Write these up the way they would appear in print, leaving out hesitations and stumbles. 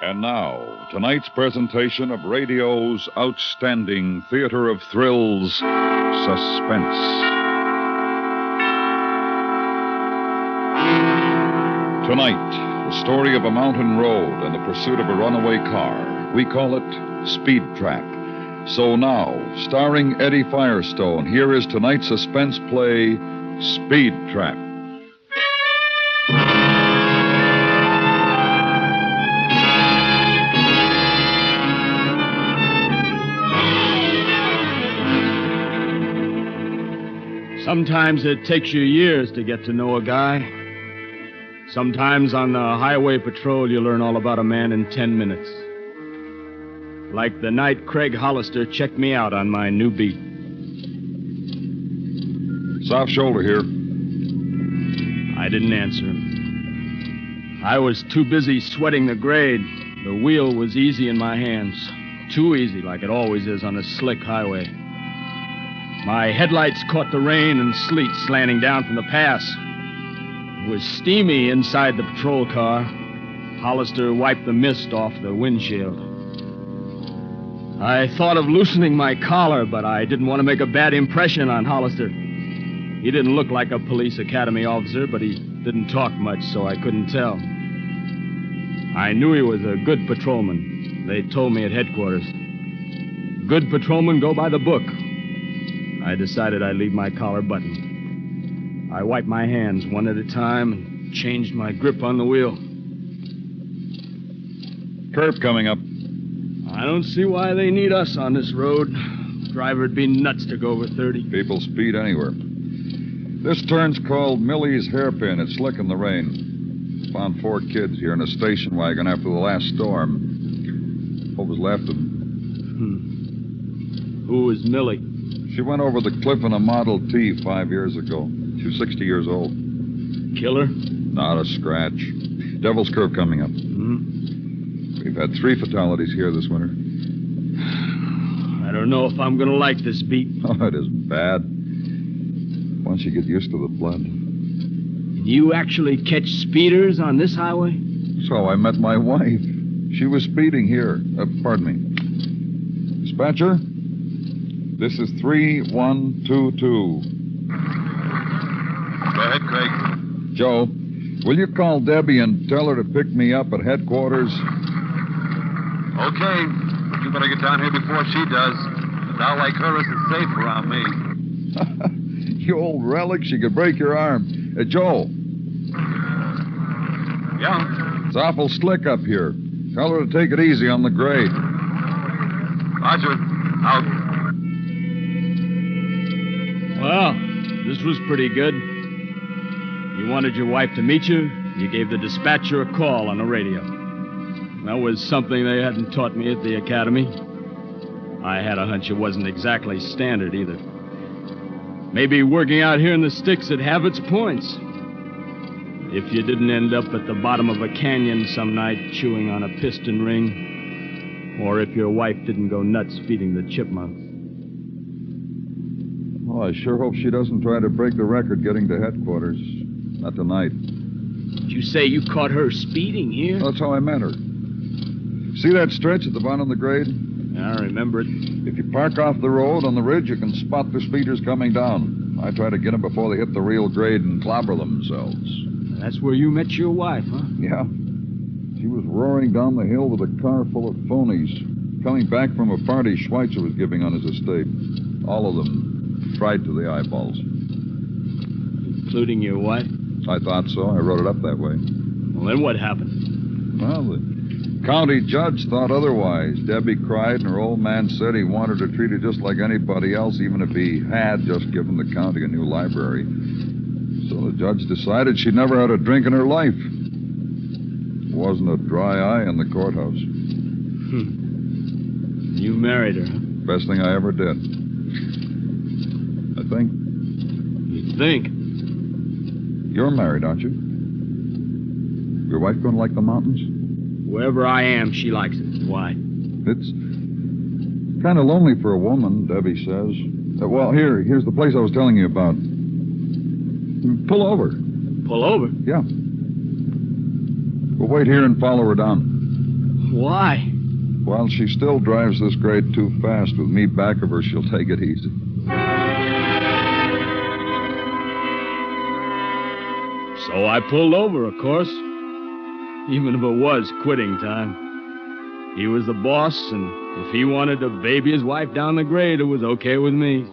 And now, tonight's presentation of radio's outstanding theater of thrills, Suspense. Tonight, the story of a mountain road and the pursuit of a runaway car. We call it Speed Trap. So now, starring Eddie Firestone, here is tonight's suspense play, Speed Trap. Sometimes it takes you years to get to know a guy. Sometimes on the highway patrol, you learn all about a man in 10 minutes. Like the night Craig Hollister checked me out on my new beat. Soft shoulder here. I didn't answer him. I was too busy sweating the grade. The wheel was easy in my hands. Too easy, like it always is on a slick highway. My headlights caught the rain and sleet slanting down from the pass. It was steamy inside the patrol car. Hollister wiped the mist off the windshield. I thought of loosening my collar, but I didn't want to make a bad impression on Hollister. He didn't look like a police academy officer, but he didn't talk much, so I couldn't tell. I knew he was a good patrolman. They told me at headquarters. Good patrolmen go by the book. I decided I'd leave my collar buttoned. I wiped my hands one at a time and changed my grip on the wheel. Curve coming up. I don't see why they need us on this road. Driver'd be nuts to go over 30. People speed anywhere. This turn's called Millie's Hairpin. It's slick in the rain. Found 4 kids here in a station wagon after the last storm. What was left of them? Who was Millie? She went over the cliff in a Model T 5 years ago. She was 60 years old. Killer? Not a scratch. Devil's Curve coming up. We've had 3 fatalities here this winter. I don't know if I'm going to like this beat. Oh, it is bad. Once you get used to the blood. You actually catch speeders on this highway? So I met my wife. She was speeding here. Pardon me. Dispatcher? This is 3122. Go ahead, Craig. Joe, will you call Debbie and tell her to pick me up at headquarters? Okay, but you better get down here before she does. A doll like her isn't safe around me. You old relic, she could break your arm. Joe. Yeah? It's awful slick up here. Tell her to take it easy on the grade. Roger. Out. Well, this was pretty good. You wanted your wife to meet you. You gave the dispatcher a call on the radio. That was something they hadn't taught me at the academy. I had a hunch it wasn't exactly standard either. Maybe working out here in the sticks would have its points. If you didn't end up at the bottom of a canyon some night chewing on a piston ring, or if your wife didn't go nuts feeding the chipmunks. Well, I sure hope she doesn't try to break the record getting to headquarters. Not tonight. Did you say you caught her speeding here? That's how I met her. See that stretch at the bottom of the grade? I remember it. If you park off the road on the ridge, you can spot the speeders coming down. I try to get them before they hit the real grade and clobber themselves. That's where you met your wife, huh? Yeah. She was roaring down the hill with a car full of phonies, coming back from a party Schweitzer was giving on his estate. All of them fried to the eyeballs. Including your wife? I thought so. I wrote it up that way. Well, then what happened? Well, the county judge thought otherwise. Debbie cried, and her old man said he wanted her treated just like anybody else, even if he had just given the county a new library. So the judge decided she'd never had a drink in her life. There wasn't a dry eye in the courthouse. You married her, huh? Best thing I ever did. I think. You think? You're married, aren't you? Your wife going to like the mountains? Wherever I am, she likes it. Why? It's kind of lonely for a woman, Debbie says. Well, here's the place I was telling you about. Pull over. Pull over? Yeah. We'll wait here and follow her down. Why? While she still drives this grade too fast, with me back of her, she'll take it easy. So I pulled over, of course. Even if it was quitting time. He was the boss, and if he wanted to baby his wife down the grade, it was okay with me.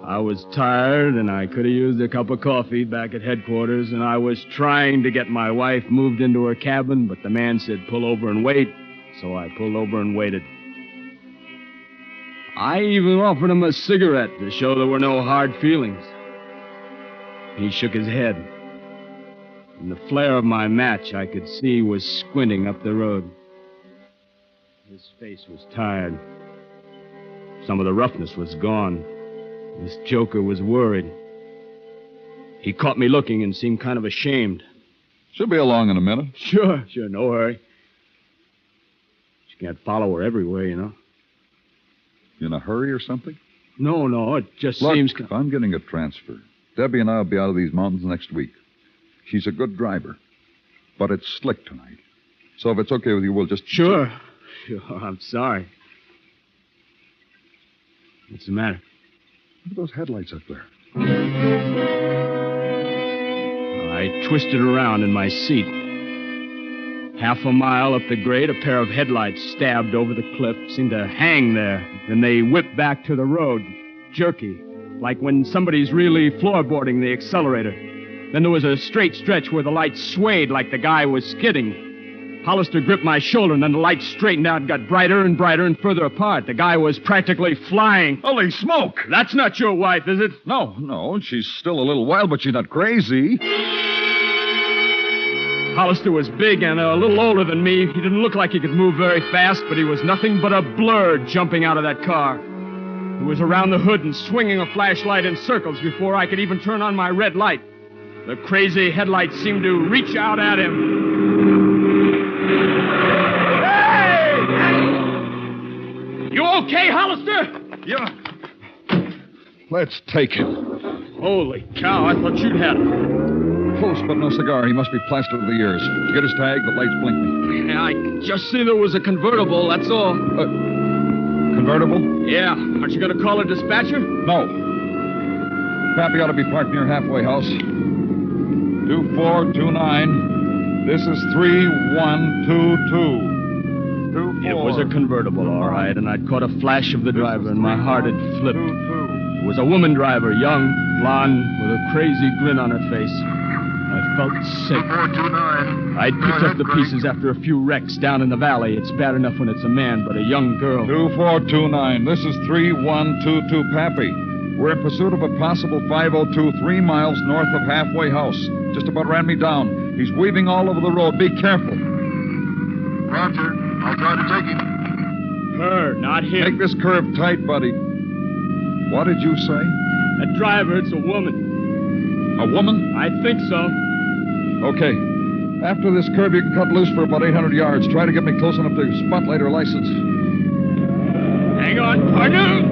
I was tired, and I could have used a cup of coffee back at headquarters, and I was trying to get my wife moved into her cabin, but the man said, pull over and wait, so I pulled over and waited. I even offered him a cigarette to show there were no hard feelings. He shook his head. In the flare of my match, I could see he was squinting up the road. His face was tired. Some of the roughness was gone. This joker was worried. He caught me looking and seemed kind of ashamed. She'll be along in a minute. Sure, no hurry. You can't follow her everywhere, you know. You in a hurry or something? No, it just Look, seems... if I'm getting a transfer, Debbie and I will be out of these mountains next week. She's a good driver, but it's slick tonight. So if it's okay with you, we'll just... Sure, I'm sorry. What's the matter? Look at those headlights up there. I twisted around in my seat. Half a mile up the grade, a pair of headlights stabbed over the cliff, seemed to hang there. Then they whipped back to the road, jerky, like when somebody's really floorboarding the accelerator. Then there was a straight stretch where the lights swayed like the guy was skidding. Hollister gripped my shoulder, and then the lights straightened out and got brighter and brighter and further apart. The guy was practically flying. Holy smoke! That's not your wife, is it? No. She's still a little wild, but she's not crazy. Hollister was big and a little older than me. He didn't look like he could move very fast, but he was nothing but a blur jumping out of that car. He was around the hood and swinging a flashlight in circles before I could even turn on my red light. The crazy headlights seemed to reach out at him. Hey! You okay, Hollister? Yeah. Let's take him. Holy cow, I thought you'd had it. Close, but no cigar. He must be plastered to the ears. Get his tag, the lights blinking. Yeah, I could just see there was a convertible, that's all. Convertible? Yeah. Aren't you going to call a dispatcher? No. Pappy ought to be parked near halfway house. 2429. This is 3122. It was a convertible, all right, and I'd caught a flash of the driver, and my heart had flipped. It was a woman driver, young, blonde, with a crazy grin on her face. I felt sick. 2429. I'd picked up the pieces after a few wrecks down in the valley. It's bad enough when it's a man, but a young girl. 2429. This is 3122, Pappy. We're in pursuit of a possible 502 3 miles north of Halfway House. Just about ran me down. He's weaving all over the road. Be careful. Roger. I'll try to take him. Her, not him. Make this curve tight, buddy. What did you say? That driver, it's a woman. A woman? I think so. Okay. After this curve, you can cut loose for about 800 yards. Try to get me close enough to spotlight her license. Hang on, partner.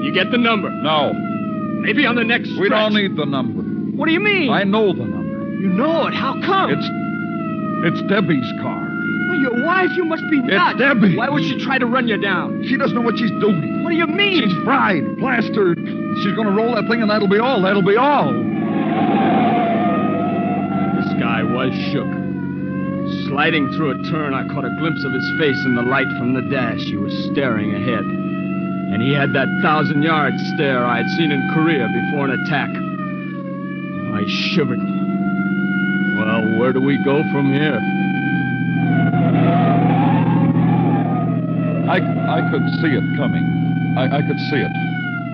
You get the number? No. Maybe on the next stretch. We don't need the number. What do you mean? I know the number. You know it. How come? It's Debbie's car. Well, your wife, you must be nuts. It's Debbie. Why would she try to run you down? She doesn't know what she's doing. What do you mean? She's fried, plastered. She's going to roll that thing, and that'll be all. That'll be all. This guy was shook. Sliding through a turn, I caught a glimpse of his face in the light from the dash. He was staring ahead. And he had that 1,000-yard stare I had seen in Korea before an attack. I shivered. Well, where do we go from here? I could see it coming. I could see it.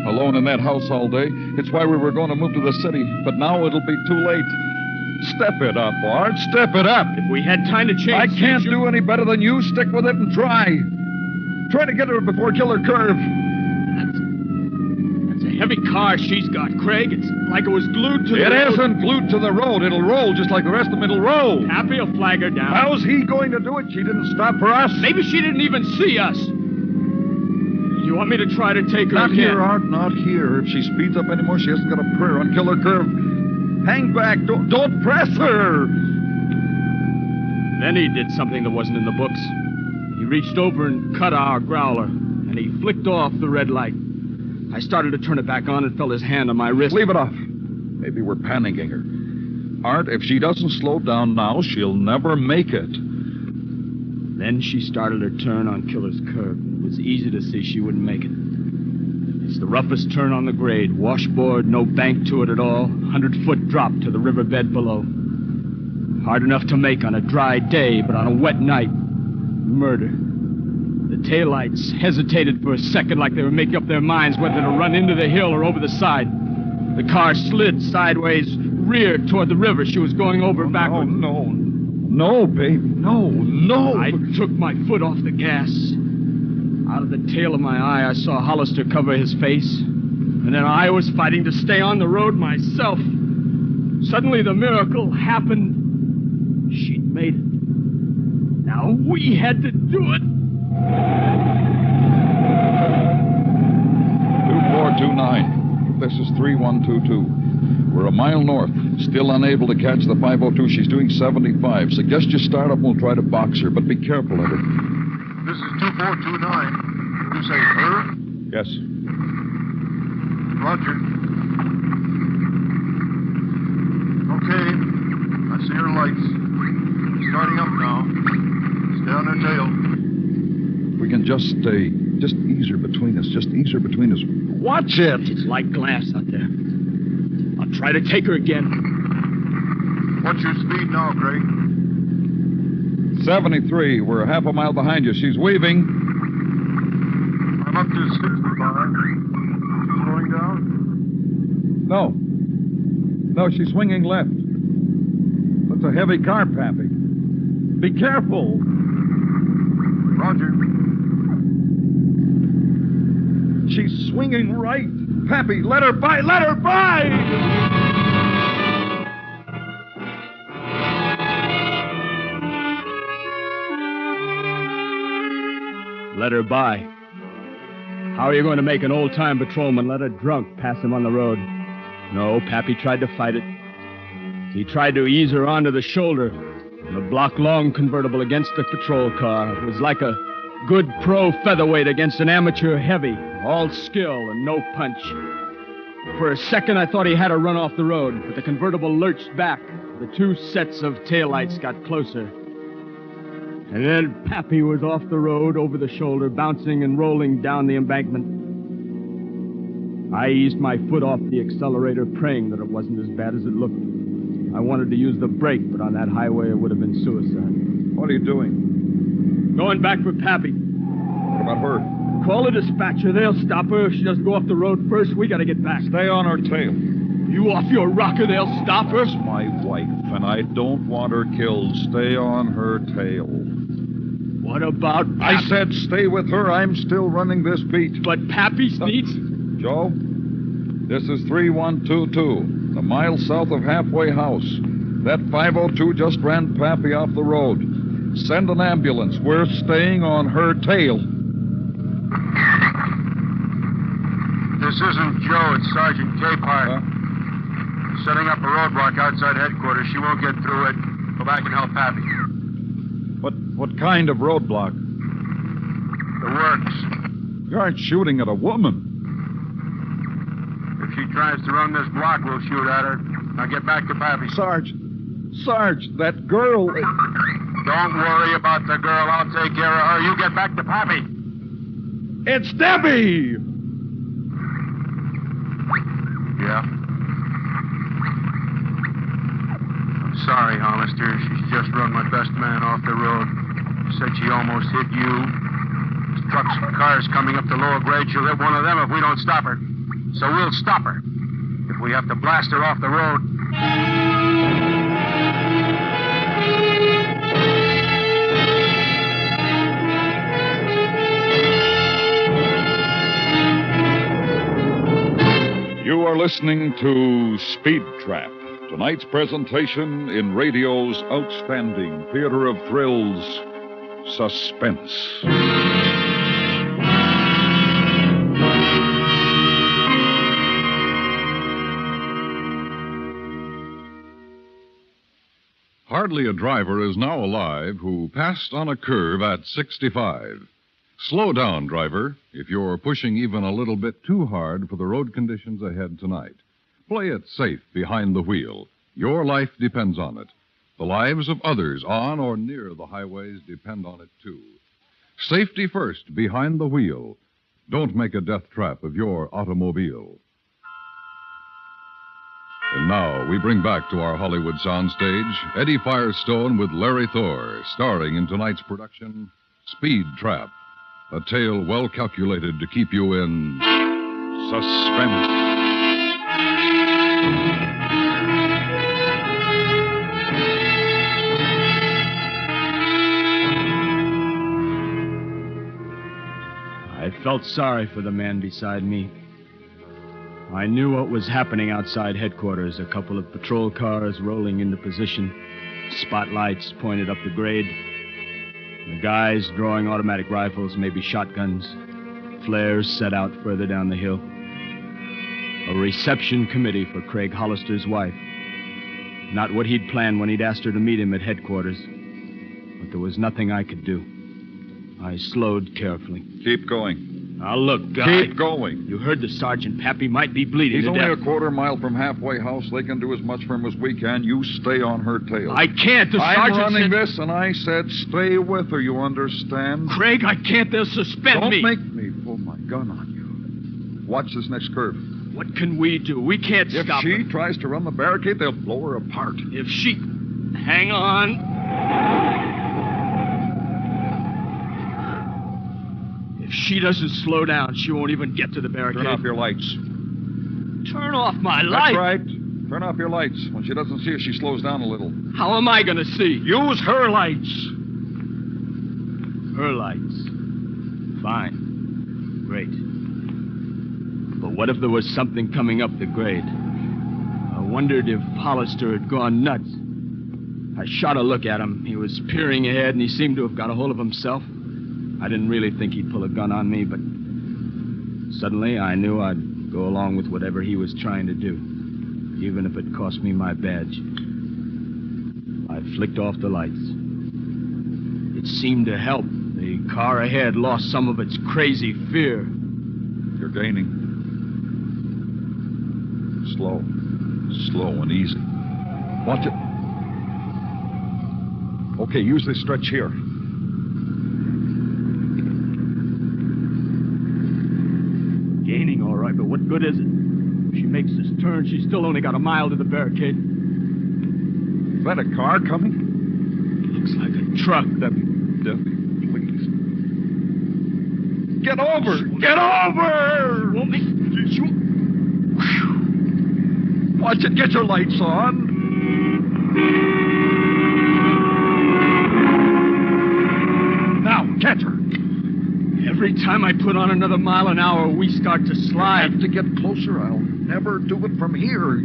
Alone in that house all day. It's why we were going to move to the city. But now it'll be too late. Step it up, Bart. Step it up. If we had time to change... I can't do any better than you. Stick with it and try. Try to get her before Killer Curve. That's a heavy car she's got, Craig. It's like it was glued to the road. It isn't glued to the road. It'll roll just like the rest of them. It'll roll. Happy will flag her down. How's he going to do it? She didn't stop for us. Maybe she didn't even see us. You want me to try to take her Not again? here, Art. Not here. If she speeds up anymore, she hasn't got a prayer on Killer Curve. Hang back. Don't press her. Then he did something that wasn't in the books. He reached over and cut our growler, and he flicked off the red light. I started to turn it back on and felt his hand on my wrist. Leave it off. Maybe we're panicking her. Art, if she doesn't slow down now, she'll never make it. Then she started her turn on Killer's Curve. It was easy to see she wouldn't make it. It's the roughest turn on the grade. Washboard, no bank to it at all. 100-foot drop to the riverbed below. Hard enough to make on a dry day, but on a wet night, murder. The taillights hesitated for a second like they were making up their minds whether to run into the hill or over the side. The car slid sideways, reared toward the river. She was going over backward. No, baby. No. I took my foot off the gas. Out of the tail of my eye, I saw Hollister cover his face. And then I was fighting to stay on the road myself. Suddenly the miracle happened. She'd made it. Now we had to do it. 2429. This is 3122. We're a mile north. Still unable to catch the 502. She's doing 75. Suggest you start up and we'll try to box her, but be careful of her. This is 2429. You say her? Yes. Roger. Okay. I see her lights. Starting up now. Stay on her tail. We can just stay. Just ease her between us. Watch it! It's like glass out there. I'll try to take her again. What's your speed now, Craig? 73. We're half a mile behind you. She's weaving. I'm up to 65. She's slowing down? No, she's swinging left. That's a heavy car, Pappy. Be careful. Roger. She's swinging right. Pappy, let her by! Let her by! Let her by. How are you going to make an old-time patrolman let a drunk pass him on the road? No, Pappy tried to fight it. He tried to ease her onto the shoulder. The block-long convertible against the patrol car. It was like a good pro featherweight against an amateur heavy. All skill and no punch. For a second, I thought he had her run off the road, but the convertible lurched back. The two sets of taillights got closer. And then Pappy was off the road, over the shoulder, bouncing and rolling down the embankment. I eased my foot off the accelerator, praying that it wasn't as bad as it looked. I wanted to use the brake, but on that highway it would have been suicide. What are you doing? Going back for Pappy. What about her? Call the dispatcher. They'll stop her. If she doesn't go off the road first, we got to get back. Stay on her tail. You off your rocker, they'll stop her. That's my wife, and I don't want her killed. Stay on her tail. What about Pappy? I said stay with her. I'm still running this beat. But Pappy needs... Joe, this is 3122. A mile south of Halfway House. That 502 just ran Pappy off the road. Send an ambulance. We're staying on her tail. This isn't Joe. It's Sergeant Capehart. Setting up a roadblock outside headquarters. She won't get through it. Go back and help Pappy. What kind of roadblock? The works. You aren't shooting at a woman. If she tries to run this block, we'll shoot at her. Now get back to Pappy. Sarge, that girl... Don't worry about the girl. I'll take care of her. You get back to Pappy. It's Debbie! Yeah. I'm sorry, Hollister. She's just run my best man off the road. Said she almost hit you. There's trucks and cars coming up the lower grade. She'll hit one of them if we don't stop her. So we'll stop her. If we have to blast her off the road. You are listening to Speed Trap, tonight's presentation in radio's outstanding theater of thrills, Suspense. Hardly a driver is now alive who passed on a curve at 65. Slow down, driver, if you're pushing even a little bit too hard for the road conditions ahead tonight. Play it safe behind the wheel. Your life depends on it. The lives of others on or near the highways depend on it, too. Safety first behind the wheel. Don't make a death trap of your automobile. And now we bring back to our Hollywood soundstage Eddie Firestone with Larry Thor, starring in tonight's production, Speed Trap, a tale well calculated to keep you in suspense. I felt sorry for the man beside me. I knew what was happening outside headquarters. A couple of patrol cars rolling into position, spotlights pointed up the grade. The guys drawing automatic rifles, maybe shotguns, flares set out further down the hill. A reception committee for Craig Hollister's wife. Not what he'd planned when he'd asked her to meet him at headquarters. But there was nothing I could do. I slowed carefully. Keep going. Now, look, guy. Keep going. You heard the sergeant. Pappy might be bleeding He's to only death. a quarter mile from halfway house. They can do as much for him as we can. You stay on her tail. I can't. The I'm sergeant running said... this, and I said stay with her, you understand? Craig, I can't. They'll suspend Don't me. make me pull my gun on you. Watch this next curve. What can we do? We can't If stop she her. tries to run the barricade, they'll blow her apart. If she... Hang on. If she doesn't slow down, she won't even get to the barricade. Turn off your lights. Turn off my light? That's right. Turn off your lights. When she doesn't see us, she slows down a little. How am I going to see? Use her lights. Her lights. Fine. Great. But what if there was something coming up the grade? I wondered if Hollister had gone nuts. I shot a look at him. He was peering ahead, and he seemed to have got a hold of himself. I didn't really think he'd pull a gun on me, but suddenly I knew I'd go along with whatever he was trying to do, even if it cost me my badge. I flicked off the lights. It seemed to help. The car ahead lost some of its crazy fear. You're gaining. Slow. Slow and easy. Watch it. Okay, use this stretch here. Gaining, all right, but what good is it? If she makes this turn, she's still only got a mile to the barricade. Is that a car coming? Looks like a truck. Debbie, please. Get over! Get over! Won't make... Watch it. Get your lights on. Now, catch her. Every time I put on another mile an hour, we start to I slide. have to get closer. I'll never do it from here.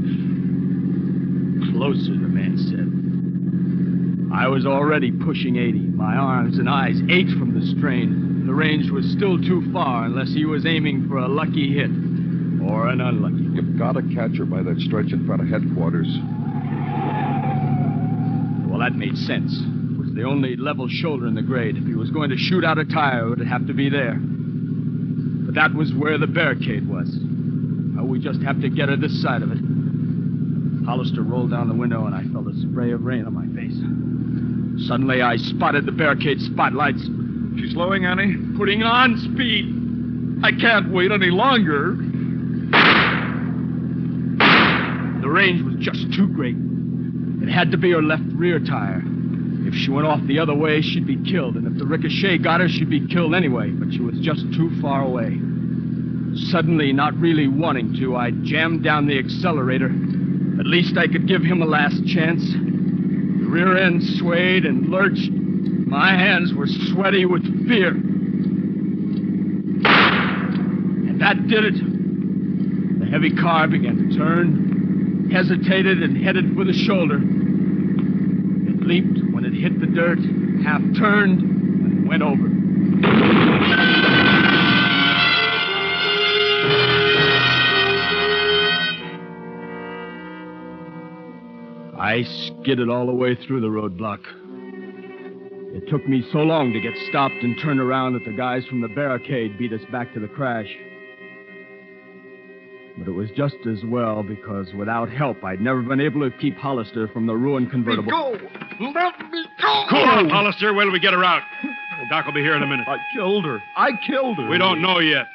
Closer, the man said. I was already pushing 80. My arms and eyes ached from the strain. The range was still too far unless he was aiming for a lucky hit or an unlucky. You've got to catch her by that stretch in front of headquarters. Well, that made sense. It was the only level shoulder in the grade. If he was going to shoot out a tire, it would have to be there. But that was where the barricade was. Well, we just have to get her this side of it. Hollister rolled down the window, and I felt a spray of rain on my face. Suddenly, I spotted the barricade spotlights. She's slowing, Annie? Putting on speed. I can't wait any longer. The range was just too great. It had to be her left rear tire. If she went off the other way, she'd be killed. And if the ricochet got her, she'd be killed anyway. But she was just too far away. Suddenly, not really wanting to, I jammed down the accelerator. At least I could give him a last chance. The rear end swayed and lurched. My hands were sweaty with fear. And that did it. The heavy car began to turn, hesitated, and headed for the shoulder. It leaped when it hit the dirt, half turned, and went over. I skidded all the way through the roadblock. It took me so long to get stopped and turned around that the guys from the barricade beat us back to the crash. But it was just as well, because without help, I'd never been able to keep Hollister from the ruined convertible. Let me go! Let me go! Cool out, Hollister. Wait till we get her out. Doc will be here in a minute. I killed her. We don't know yet.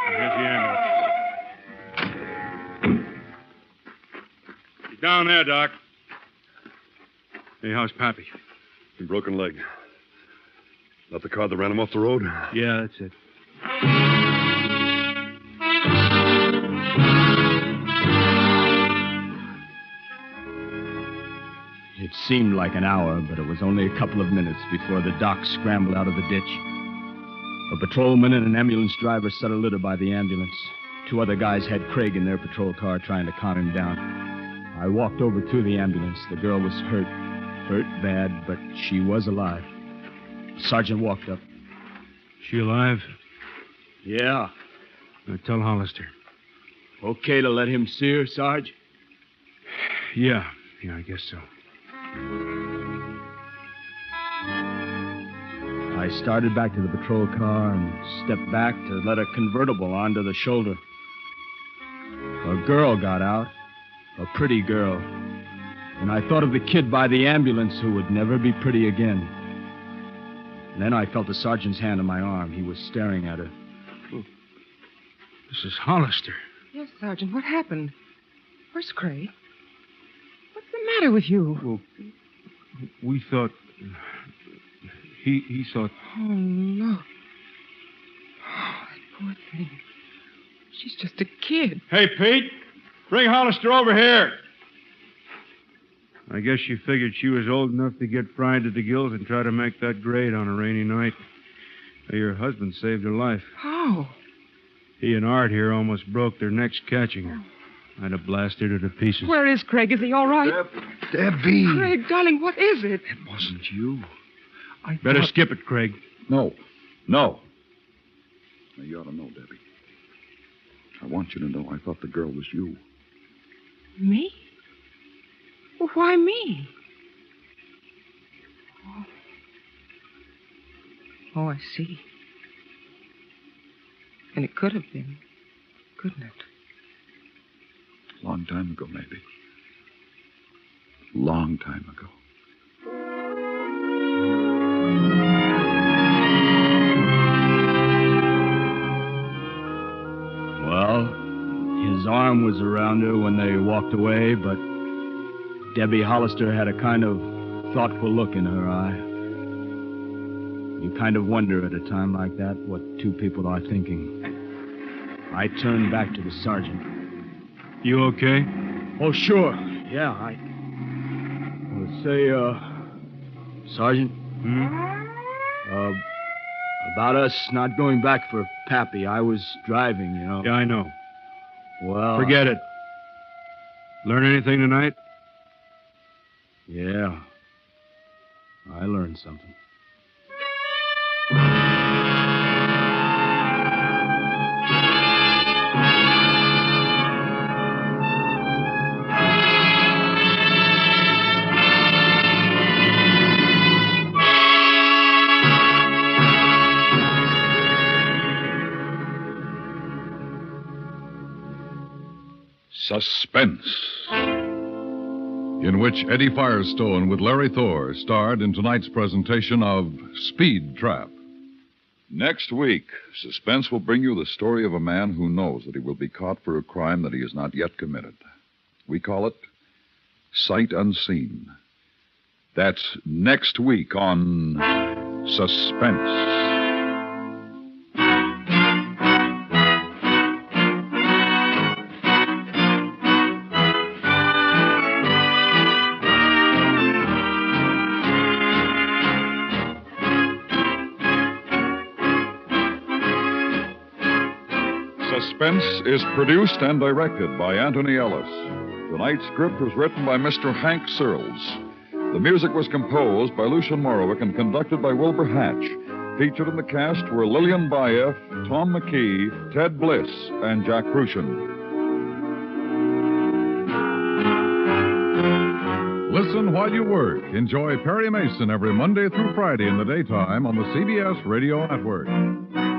Here's the ambulance. He's down there, Doc. Hey, how's Pappy? Broken leg. Not the car that ran him off the road? Yeah, that's it. It seemed like an hour, but it was only a couple of minutes before the doc scrambled out of the ditch. A patrolman and an ambulance driver set a litter by the ambulance. 2 other guys had Craig in their patrol car trying to calm him down. I walked over to the ambulance. The girl was hurt bad, but she was alive. The sergeant walked up. She alive? Yeah. Tell Hollister. Okay to let him see her, Sarge? Yeah, I guess so. I started back to the patrol car and stepped back to let a convertible onto the shoulder. A girl got out, a pretty girl. And I thought of the kid by the ambulance who would never be pretty again. And then I felt the sergeant's hand on my arm. He was staring at her. This is Hollister. Yes, Sergeant. What happened? Where's Craig? What's the matter with you? Well, we thought... He thought... Oh, look. Oh, that poor thing. She's just a kid. Hey, Pete. Bring Hollister over here. I guess she figured she was old enough to get fried to the gills and try to make that grade on a rainy night. Your husband saved her life. How? He and Art here almost broke their necks catching her. I'd have blasted her to pieces. Where is Craig? Is he all right? Debbie. Craig, darling, what is it? It wasn't you. Better skip it, Craig. No. Now, you ought to know, Debbie. I want you to know I thought the girl was you. Me? Well, why me? Oh, I see. And it could have been, couldn't it? Long time ago, maybe. Long time ago. Well, his arm was around her when they walked away, but Debbie Hollister had a kind of thoughtful look in her eye. You kind of wonder at a time like that what 2 people are thinking. I turned back to the sergeant. You okay? Oh, sure. Yeah, say, Sergeant? About us not going back for Pappy. I was driving, you know. Yeah, I know. Well... Forget it. Learn anything tonight? Yeah. I learned something. Suspense, in which Eddie Firestone with Larry Thor starred in tonight's presentation of Speed Trap. Next week, Suspense will bring you the story of a man who knows that he will be caught for a crime that he has not yet committed. We call it Sight Unseen. That's next week on Suspense. Suspense is produced and directed by Anthony Ellis. Tonight's script was written by Mr. Hank Searles. The music was composed by Lucian Morowick and conducted by Wilbur Hatch. Featured in the cast were Lillian Baeff, Tom McKee, Ted Bliss, and Jack Crucian. Listen while you work. Enjoy Perry Mason every Monday through Friday in the daytime on the CBS Radio Network.